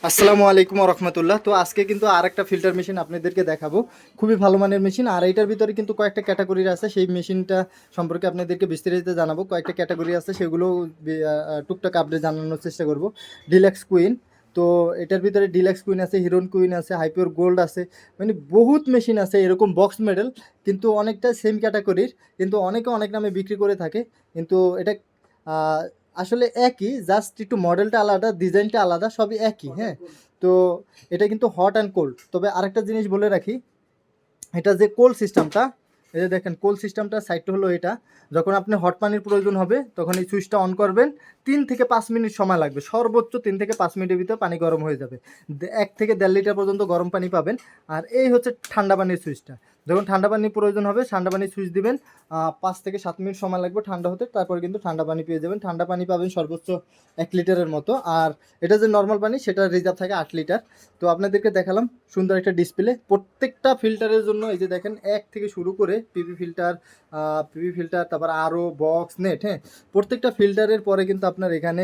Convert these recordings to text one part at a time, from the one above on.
আসসালামু আলাইকুম রহমতুল্লাহ। তো আজকে কিন্তু আর একটা ফিল্টার মেশিন আপনাদেরকে দেখাবো, খুবই ভালো মানের মেশিন। আর এইটার ভিতরে কিন্তু কয়েকটা ক্যাটাগরির আছে, সেই মেশিনটা সম্পর্কে আপনাদেরকে বিস্তারিত জানাবো। কয়েকটা ক্যাটাগরি আছে, সেগুলো টুকটাক আপডেট জানানোর চেষ্টা করব। ডিলাক্স কুইন, তো এটার ভিতরে ডিলাক্স কুইন আছে, হিরোন কুইন আছে, হাইপিওর গোল্ড আছে, মানে বহুত মেশিন আছে এরকম বক্স মডেল, কিন্তু অনেকটা সেম ক্যাটাগরির, কিন্তু অনেকে অনেক নামে বিক্রি করে থাকে। কিন্তু এটা আসলে একই, জাস্ট একটু মডেলটা আলাদা, ডিজাইনটা আলাদা, সবই একই। হ্যাঁ, তো এটা কিন্তু হট অ্যান্ড কোল্ড। তবে আরেকটা জিনিস বলে রাখি, এটা যে কোল্ড সিস্টেমটা, এই যে দেখেন কোল্ড সিস্টেমটা সাইডটা হলো এটা। যখন আপনি হট পানির প্রয়োজন হবে তখন এই সুইচটা অন করবেন, 3 থেকে 5 মিনিট সময় লাগবে, সর্বোচ্চ 3 থেকে 5 মিনিটের ভিতরে পানি গরম হয়ে যাবে। 1 থেকে 1.5 লিটার পর্যন্ত গরম পানি পাবেন। আর এই হচ্ছে ঠান্ডা পানির সুইচটা। যখন ঠান্ডা পানির প্রয়োজন হবে ঠান্ডা পানির সুইচ দিবেন, 5 থেকে 7 মিনিট সময় লাগবে ঠান্ডা হতে, তারপর কিন্তু ঠান্ডা পানি পেয়ে যাবেন। ঠান্ডা পানি পাবেন সর্বোচ্চ 1 লিটারের মতো। আর এটা যে নর্মাল পানি, সেটা রিজার্ভ থাকে 8 লিটার। তো আপনাদেরকে দেখালাম সুন্দর একটা ডিসপ্লে, প্রত্যেকটা ফিল্টারের জন্য। এই যে দেখেন, এক থেকে শুরু করে পিপি ফিল্টার, তারপর আরও বক্স নেট। হ্যাঁ, প্রত্যেকটা ফিল্টারের পরে কিন্তু আপনার এখানে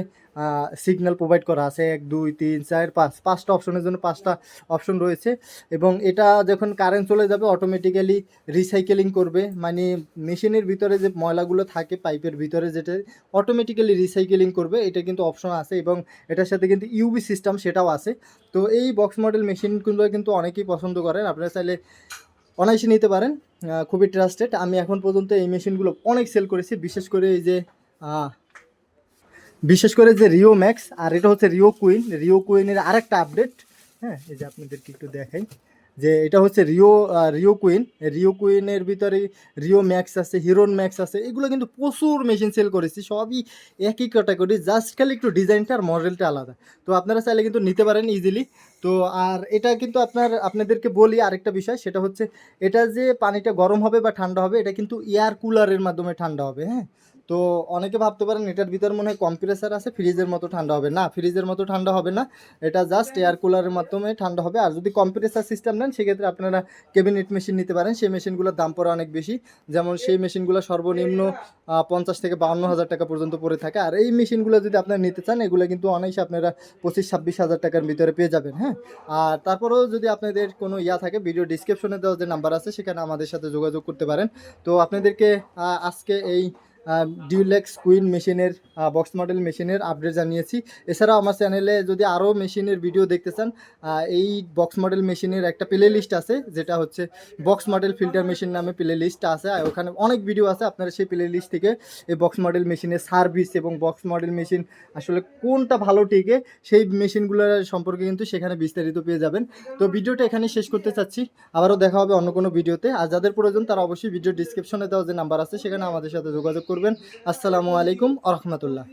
সিগন্যাল প্রোভাইড করা আছে, 1 2 3 4 5, 5টা অপশনের জন্য 5টা অপশন রয়েছে। এবং এটা যখন কারেন্ট চলে যাবে অটোমেটিক্যালি রিসাইকেলিং করবে, মানে মেশিনের ভিতরে যে ময়লাগুলো থাকে পাইপের ভিতরে, যেটা অটোমেটিক্যালি রিসাইকেলিং করবে, এটা কিন্তু অপশন আছে। এবং এটার সাথে কিন্তু ইউবি সিস্টেম সেটাও আছে। তো এই বক্স মডেল মেশিনগুলো কিন্তু অনেকেই পছন্দ করেন, আপনারা চাইলে অনায়াসে নিতে পারেন। খুবই ট্রাস্টেড। আমি এখন পর্যন্ত এই মেশিনগুলো অনেক সেল করেছি, বিশেষ করে যে রিও ম্যাক্স, আর এটা হচ্ছে রিও কুইনের আরেকটা আপডেট। হ্যাঁ, এই যে আপনাদেরকে একটু দেখাই, যে এটা হচ্ছে রিও কুইনের ভিতরে রিও ম্যাক্স আছে, হিরোন ম্যাক্স আছে। এগুলো কিন্তু প্রচুর মেশিন সেল করেছি, সবই একই ক্যাটাগরি, জাস্ট খালি একটু ডিজাইনটা আর মডেলটা আলাদা। তো আপনারা চাইলে কিন্তু নিতে পারেন ইজিলি। তো আর এটা কিন্তু আপনাদেরকে বলি আরেকটা বিষয়, সেটা হচ্ছে এটা যে পানিটা গরম হবে বা ঠান্ডা হবে, এটা কিন্তু এয়ার কুলারের মাধ্যমে ঠান্ডা হবে। হ্যাঁ, তো অনেকে ভাবতে পারেন এটার ভিতর মনে হয় কম্প্রেসার আছে, ফ্রিজের মতো ঠান্ডা হবে। না, ফ্রিজের মতো ঠান্ডা হবে না, এটা জাস্ট এয়ার কুলারের মাধ্যমে ঠান্ডা হবে। আর যদি কম্প্রেসার সিস্টেম নেন, সেক্ষেত্রে আপনারা ক্যাবিনেট মেশিন নিতে পারেন। সেই মেশিনগুলোর দাম পড়ে অনেক বেশি, যেমন সেই মেশিনগুলো সর্বনিম্ন 50 থেকে 52 হাজার টাকা পর্যন্ত পড়ে থাকে। আর এই মেশিনগুলো যদি আপনারা নিতে চান, এগুলো কিন্তু অনায়াসে আপনারা 25-26 হাজার টাকার ভিতরে পেয়ে যাবেন। হ্যাঁ, আর তারপরেও যদি আপনাদের কোনো থাকে, ভিডিও ডিসক্রিপশনে দেওয়া যে নাম্বার আছে, সেখানে আমাদের সাথে যোগাযোগ করতে পারেন। তো আপনাদেরকে আজকে এই ডিউলেক্স কুইন মেশিনের বক্স মডেল মেশিনের আপডেট জানিয়েছি। এছাড়াও আমার চ্যানেলে যদি আরও মেশিনের ভিডিও দেখতে চান, এই বক্স মডেল মেশিনের একটা প্লে লিস্ট আছে, যেটা হচ্ছে বক্স মডেল ফিল্টার মেশিন নামে প্লে লিস্ট আছে। আর ওখানে অনেক ভিডিও আছে, আপনারা সেই প্লে লিস্ট থেকে এই বক্স মডেল মেশিনের সার্ভিস এবং বক্স মডেল মেশিন আসলে কোনটা ভালো টিকে, সেই মেশিনগুলোর সম্পর্কে কিন্তু সেখানে বিস্তারিত পেয়ে যাবেন। তো ভিডিওটা এখানে শেষ করতে চাচ্ছি, আবারও দেখা হবে অন্য কোনো ভিডিওতে। আর যাদের প্রয়োজন তারা অবশ্যই ভিডিও ডিসক্রিপশনে দেওয়া যে নাম্বার আছে, সেখানে আমাদের সাথে যোগাযোগ করবেন। আসসালামু আলাইকুম আ রহমতুল্লাহ।